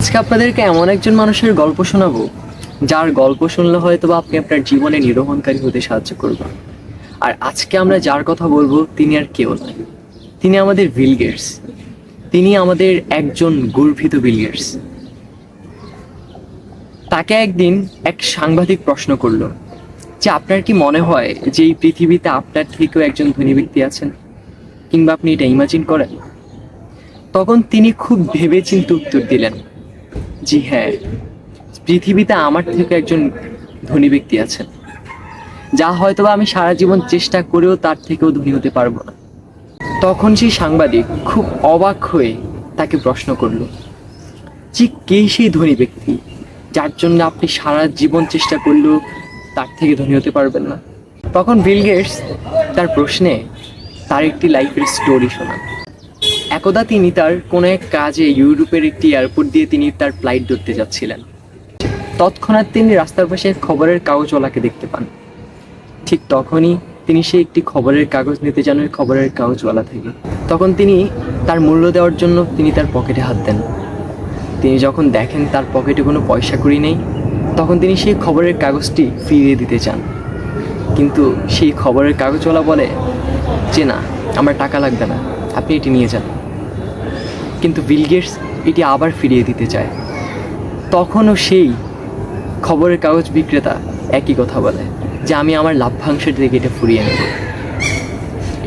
আজকে আপনাদেরকে এমন একজন মানুষের গল্প শোনাবো যার গল্প শুনলে হয়তো বা আপনি আপনার জীবনে নিরোহণকারী হতে সাহায্য করবেন। আর আজকে আমরা যার কথা বলবো তিনি আর কেউ নয়, তিনি আমাদের বিল গেটস। তিনি আমাদের একজন গর্বিত বিল গেটস। তাকে একদিন এক সাংবাদিক প্রশ্ন করলো যে আপনার কি মনে হয় যে এই পৃথিবীতে আপনার থেকেও একজন ধনী ব্যক্তি আছেন, কিংবা আপনি এটা ইমাজিন করেন? তখন তিনি খুব ভেবেচিন্তে উত্তর দিলেন, জি হ্যাঁ, পৃথিবীতে আমার থেকে একজন ধনী ব্যক্তি আছেন, যা হয়তোবা আমি সারা জীবন চেষ্টা করেও তার থেকেও ধনী হতে পারবো না। তখন সেই সাংবাদিক খুব অবাক হয়ে তাকে প্রশ্ন করলো যে কে সেই ধনী ব্যক্তি যার জন্য আপনি সারা জীবন চেষ্টা করলেও তার থেকে ধনী হতে পারবেন না? তখন বিল গেটস তার প্রশ্নে তার একটি লাইফের স্টোরি শোনান। একদা তিনি তার কোনো এক কাজে ইউরোপের একটি এয়ারপোর্ট দিয়ে তিনি তার ফ্লাইট ধরতে যাচ্ছিলেন। তৎক্ষণাৎ তিনি রাস্তার পাশে খবরের কাগজওয়ালাকে দেখতে পান। ঠিক তখনই তিনি সেই একটি খবরের কাগজ নিতে যান ওই খবরের কাগজওয়ালা থেকে। তখন তিনি তার মূল্য দেওয়ার জন্য তিনি তার পকেটে হাত দেন। তিনি যখন দেখেন তার পকেটে কোনো পয়সা কড়ি নেই, তখন তিনি সেই খবরের কাগজটি ফিরিয়ে দিতে চান। কিন্তু সেই খবরের কাগজওয়ালা বলে যে না, আমার টাকা লাগবে না, আপনি এটি নিয়ে যান। কিন্তু বিল গেটস এটি আবার ফিরিয়ে দিতে চায়। তখনও সেই খবরের কাগজ বিক্রেতা একই কথা বলে যে আমি আমার লাভ্যাংশের দিকে এটা ফুরিয়ে নেব।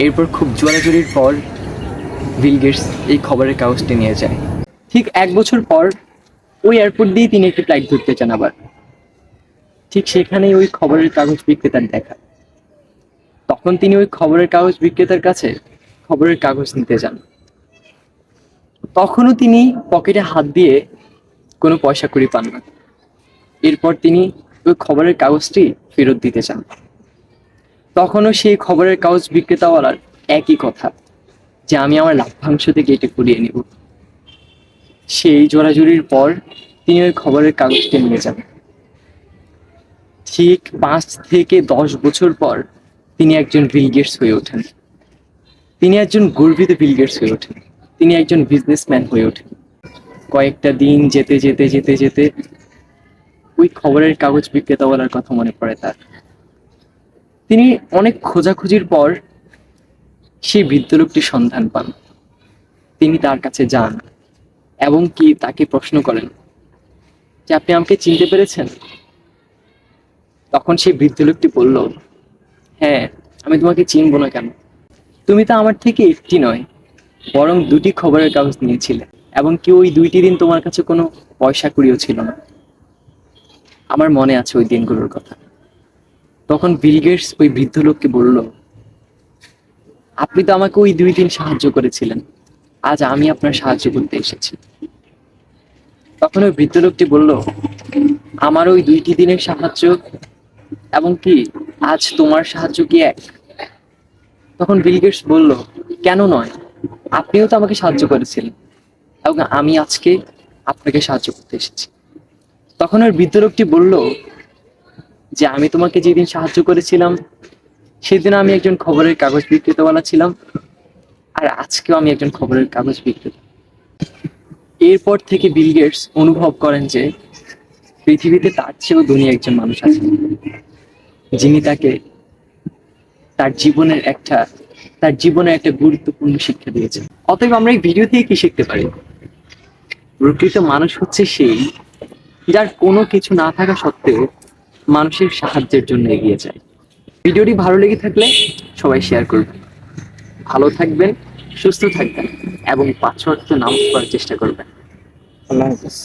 এরপর খুব জোরাজুরির পর বিল গেটস এই খবরের কাগজটি নিয়ে যায়। ঠিক 1 বছর পর ওই এয়ারপোর্ট দিয়ে তিনি একটি ফ্লাইট ধরতে চান আবার। ঠিক সেখানেই ওই খবরের কাগজ বিক্রেতার দেখা। তখন তিনি ওই খবরের কাগজ বিক্রেতার কাছে খবরের কাগজ নিতে যান। তখনও তিনি পকেটে হাত দিয়ে কোনো পয়সা কড়ি পান না। এরপর তিনি ওই খবরের কাগজটি ফেরত দিতে চান। তখনও সেই খবরের কাগজ বিক্রেতাওয়ালার একই কথা যে আমি আমার লাভ্যাংশ থেকে এটা কুড়িয়ে নেব। সেই জোরাজুরির পর তিনি ওই খবরের কাগজটি নিয়ে যান। ঠিক 5 থেকে 10 বছর পর তিনি একজন বিল গেটস হয়ে ওঠেন। তিনি একজন গর্বিত বিল গেটস হয়ে ওঠেন। তিনি একজন বিজনেসম্যান হয়ে ওঠেন। কয়েকটা দিন যেতে যেতে যেতে যেতে ওই খবরের কাগজ বিক্রেতাওয়ালার কথা মনে পড়ে তার। তিনি অনেক খোঁজাখুঁজির পর সেই বৃদ্ধ লোকটির সন্ধান পান। তিনি তার কাছে যান এবং কি তাকে প্রশ্ন করেন যে আপনি আমাকে চিনতে পেরেছেন? তখন সেই বৃদ্ধ লোকটি বলল, হ্যাঁ, আমি তোমাকে চিনবো না কেন? তুমি তো আমার থেকে একটি নয়, বরং 2টি খবরের কাগজ নিয়েছিলে, এবং কি ওই 2টি দিন তোমার কাছে কোনো পয়সা কুড়িও ছিল না। আমার মনে আছে ওই দিনগুলোর কথা। তখন বিল গেটস ওই বৃদ্ধ লোককে বলল, আপনি তো আমাকে ওই 2 দিন সাহায্য করেছিলেন, আজ আমি আপনার সাহায্য করতে এসেছি। তখন ওই বৃদ্ধ লোকটি বলল, আমার ওই 2টি দিনের সাহায্য এবং কি আজ তোমার সাহায্য কি এক? তখন বিল গেটস বলল, কেন নয়, আপনিও তো আমাকে সাহায্য করেছিলেন এবং আমি আজকে আপনাকে সাহায্য করতে এসেছি। তখন ওই বৃদ্ধ লোকটি বলল যে আমি তোমাকে যেদিন সাহায্য করেছিলাম সেদিন আমি একজন খবরের কাগজ বিক্রেতাওয়ালা ছিলাম, আর আজকেও আমি একজন খবরের কাগজ বিক্রেতা। এরপর থেকে বিল গেটস অনুভব করেন যে পৃথিবীতে তার চেয়েও ধনী একজন মানুষ আছেন, যিনি তাকে তার জীবনের একটা গুরুত্বপূর্ণ শিক্ষা দিয়েছেন। অতএব আমরা এই ভিডিও থেকে কি শিখতে পারি? প্রকৃত মানুষ হচ্ছে সেই যার কোনো কিছু না থাকা সত্ত্বেও মানুষের সাহায্যের জন্য এগিয়ে যায়। ভিডিওটি ভালো লেগে থাকলে সবাই শেয়ার করবেন। ভালো থাকবেন, সুস্থ থাকবেন এবং 5 ওয়াক্ত নামাজ পড়ার চেষ্টা করবেন। আল্লাহ হাফেজ।